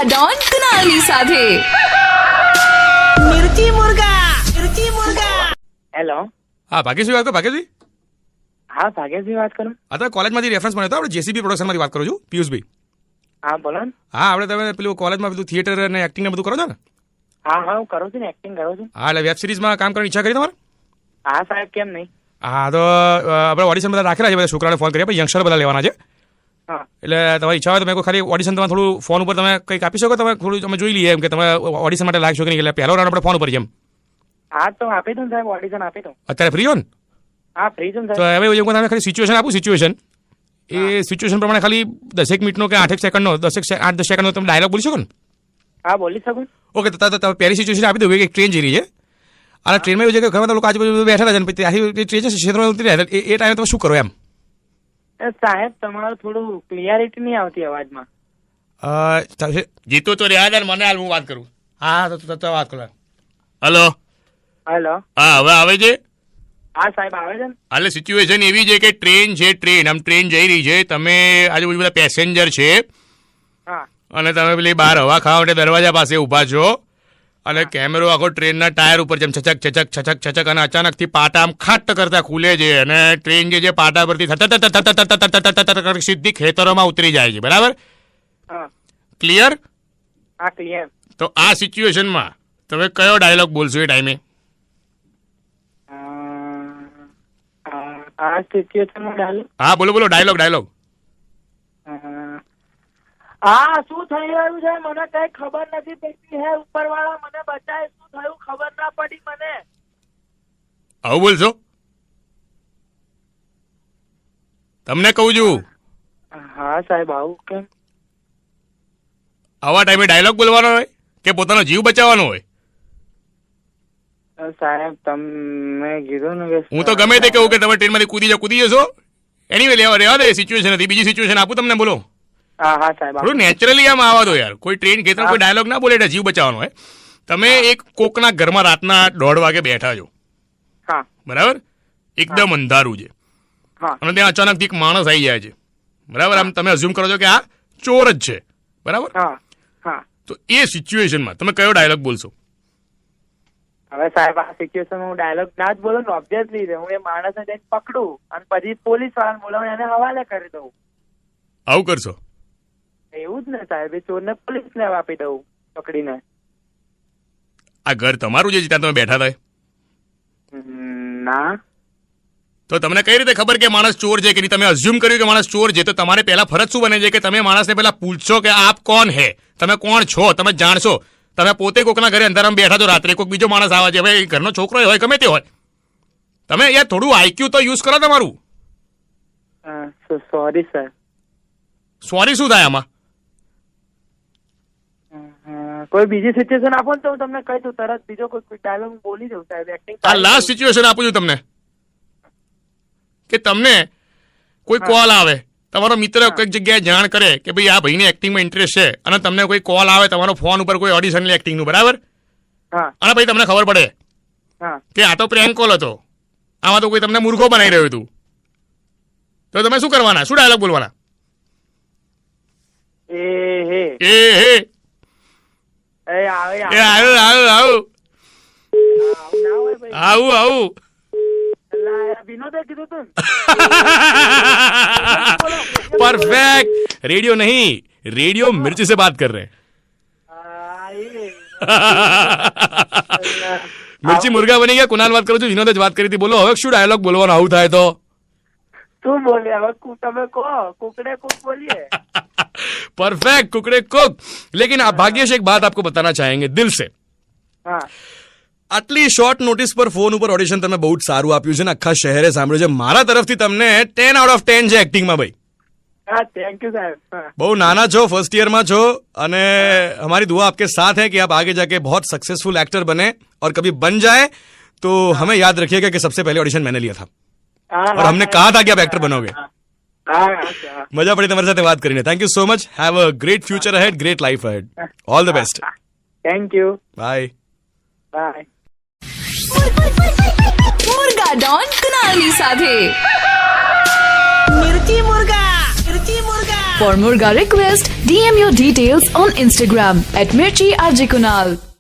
મુર્ગા Don કુનાલની સાથે Mirchi મુર્ગા. Hello. હા ભાગ્યશ્રી વાત કરો. ભાગ્યશ્રી હા ભાગ્યશ્રી વાત કરું. અત્યારે કોલેજમાંથી રેફરન્સ મળ્યો હતો. આપણે જેસીબી પ્રોડક્શનમાંથી વાત કરું છું, પિયુષભાઈ. હા બોલો ને. હા આપણે તમે પેલું કોલેજમાં બધું થિયેટર અને એક્ટિંગ ને બધું કરો છો ને? હા હું કરું છું ને, એક્ટિંગ કરું છું. હા એટલે વેબ સિરીઝમાં કામ કરવાની ઈચ્છા કરી તમારે? હા સાહેબ કેમ નહીં. હા તો આપણે ઓડિશન બધા રાખેલા છે, બધા છોકરાને ફોન કરી આપણે યંગસ્ટર બધા લેવાના છે. હા એટલે તમારી ઈચ્છા હોય તો મેં ખાલી ઓડિશન તમે થોડું ફોન ઉપર તમે કંઈક આપી શકો, તમે થોડું તમે જોઈ લઈએ એમ કે તમે ઓડિશન માટે લાગશો કે નહીં. એટલે પહેલો રાઉન્ડ આપણે ફોન ઉપર છે એમ. હા તો આપી દઉં સાહેબ, ઓડિશન આપી દઉં. અત્યારે ફ્રી હો ને? હા ફ્રી છું તો સાહેબ. હવે હું તમને ખાલી સિચ્યુએશન આપું. સિચ્યુએશન એ સિચ્યુએશન પ્રમાણે ખાલી 10 મિનિટનો કે 8 સેકન્ડનો 8-10 સેકન્ડનો તમે ડાયલોગ બોલી શકો ને? હા બોલી શકું. ઓકે તો તમે પહેલી સિચ્યુએશન આપી દઉં. એક ટ્રેન જઈ રહી છે અને ટ્રેનમાં એવું છે કે ઘણા બધા લોકો આજુબાજુ બેઠા હતા અને ત્યાંથી ટ્રેન છે ક્ષેત્રમાં ઉતરી રહ્યા એ ટાઈમે તમે શું કરો એમ? સાહેબ તમારું થોડું ક્લિયરિટી નહીં આવતી અવાજમાં. જીતો તો રહ્યા હતા મને હાલ હું વાત કરું. હા તો વાત કરો. હલો. હેલો. હા હવે આવે છે? હા સાહેબ આવે છે ને. હાલે સિચ્યુએશન એવી છે કે ટ્રેન છે, આમ ટ્રેન જઈ રહી છે, તમે આજુબાજુ બધા પેસેન્જર છે હા અને તમે પેલી બહાર હવા ખાવા માટે દરવાજા પાસે ઊભા છો અને કેમેરો આખો ટ્રેનના ટાયર ઉપર જેમ છચક અને અચાનકથી પાટા આમ ખાટ કરતા ખુલે છે અને ટ્રેન જે છે પાટા પરથી સીધી ખેતરોમાં ઉતરી જાય છે. બરાબર? હા ક્લિયર? હા ક્લિયર. તો આ સિચ્યુએશનમાં તમે કયો ડાયલોગ બોલશો એ ટાઈમે? આ સિચ્યુએશનમાં ડાયલોગ. હા બોલો ડાયલોગ. હા શું થઈ રહ્યું છે મને કઈ ખબર નથી પડતી. હે ઉપરવાળા મને બચાય, શું થયું ખબર ના પડી મને. આવું બોલશો? તમને કહું છું હા સાહેબ આવું કેમ. આવા ટાઈમે ડાયલોગ બોલવાનો હોય કે પોતાનો જીવ બચાવવાનો હોય? સાહેબ તમે કીધું ને કે હું તો ગમે તે કહું કે તમે ટ્રેનમાંથી કૂદી જશો. એનીવે રહેવા દે, સિચ્યુએશન હતી. બીજી સિચ્યુએશન આપું તમને, બોલો. હા હા સાહેબ. થોડું નેચરલી આમ આવવા દો યાર. કોઈ ટ્રેન ખેતર કોઈ ડાયલોગ ના બોલે એટલે જીવ બચાવવાનો હોય. તમે એક કોકના ઘરમાં રાતના 1:30 વાગે બેઠા છો, હા બરાબર? એકદમ અંધારું છે હા અને ત્યાં અચાનકથી એક માણસ આવી જાય છે, બરાબર? આમ તમે અઝ્યુમ કરો છો કે આ ચોર જ છે, બરાબર? હા હા. તો એ સિચ્યુએશનમાં તમે કયો ડાયલોગ બોલશો? હવે સાહેબ આ સિચ્યુએશન હું ડાયલોગ ના જ બોલું ને ઓબ્વિયસલી હું એ માણસને જઈને પકડું અને પછી પોલીસ વાળાને બોલાવીને એને હવાલે કરી દઉં. આવું કરશો? એવું જ ને સાહેબ, એ ચોરને પોલીસને આપી દઉં પકડીને. આ ઘર તમારું જે છે ત્યાં તમે બેઠા હતા? ના. તો તમને કઈ રીતે ખબર કે માણસ ચોર છે કે નહીં? તમે અઝ્યુમ કર્યું કે માણસ ચોર છે, તો તમારે પહેલા ફરજ શું બને છે કે તમે માણસને પહેલા પૂછશો કે આપ કોણ હે, તમે કોણ છો, તમે જાણશો. તમે પોતે કોકના ઘરે અંધારામાં બેઠા છો, રાત્રે કોઈક બીજો માણસ આવે છે, હવે ઘરનો છોકરો હોય ગમે તે હોય, તમે યાર થોડું આઈક્યુ તો યુઝ કરો તમારું. Sorry sir. સોરી શું થાય આમાં? કોઈ બીજી સિચ્યુએશન આપો ને તો હું તમને કહી દઉં તરત. બીજો કોઈ ડાયલોગ બોલી દઉં સાહેબ. એક્ટિંગ આ લાસ્ટ સિચ્યુએશન આપું છું તમને કે તમને કોઈ કોલ આવે, તમારો મિત્ર કઈક જગ્યાએ જાણ કરે કે ભાઈ આ ભાઈને એક્ટિંગમાં ઇન્ટરેસ્ટ છે અને તમને કોઈ કોલ આવે તમારો ફોન ઉપર કોઈ ઓડિશન લે એક્ટિંગનું, બરાબર? હા અને ભાઈ તમને ખબર પડે હા કે આ તો પ્રેન્ક કોલ હતો, આમાં તો કોઈ તમને મૂર્ખો બનાવી રહ્યું હતું, તો તમે શું કરવાના? શું ડાયલોગ બોલવાના? એ હે એ હે એ આવે એ આવું ના હોય ભાઈ. આવું વિનોદે કીધું તું ને. परफेक्ट. रेडियो नहीं, रेडियो मिर्ची से बात कर रहे हैं. मिर्ची मुर्गा बनी गया. कुणाल बात करो છો, વિનોદ જ વાત કરી હતી. બોલો હવે શું ડાયલોગ બોલવાનો આવું થાય તો? શું બોલે હવે તમે કહો. કુકડે કુક બોલીએ. परफेक्ट, कुकड़े कुक. लेकिन आप भाग्य से एक बात आपको बताना चाहेंगे दिल से. હા આટલી શોર્ટ નોટિસ પર ફોન ઉપર ઓડિશન તમે બહુ જ સારું આપ્યું છે ને આખા શહેરે સાંભળ્યું છે. મારા તરફથી તમને 10 out of 10 છે એક્ટિંગમાં ભાઈ. હા થેન્ક યુ સાહેબ. બહુ નાના છો, फर्स्ट ईयर में છો અને हमारी दुआ आपके साथ है कि आप आगे जाके बहुत सक्सेसफुल एक्टर बने और कभी बन जाए तो हमें याद रखिएगा कि सबसे पहले ऑडिशन मैंने लिया था और हमने कहा था कि आप एक्टर बनोगे. मजा पड़ी તમારી સાથે વાત કરીને. Thank you so much. Have a great future ahead, great life ahead. All the best. Thank you. Bye. Bye. Murga Don કુનાલની સાથે Mirchi મુર્ગા. For Murga request, DM your details on Instagram @MirchiRJKunal.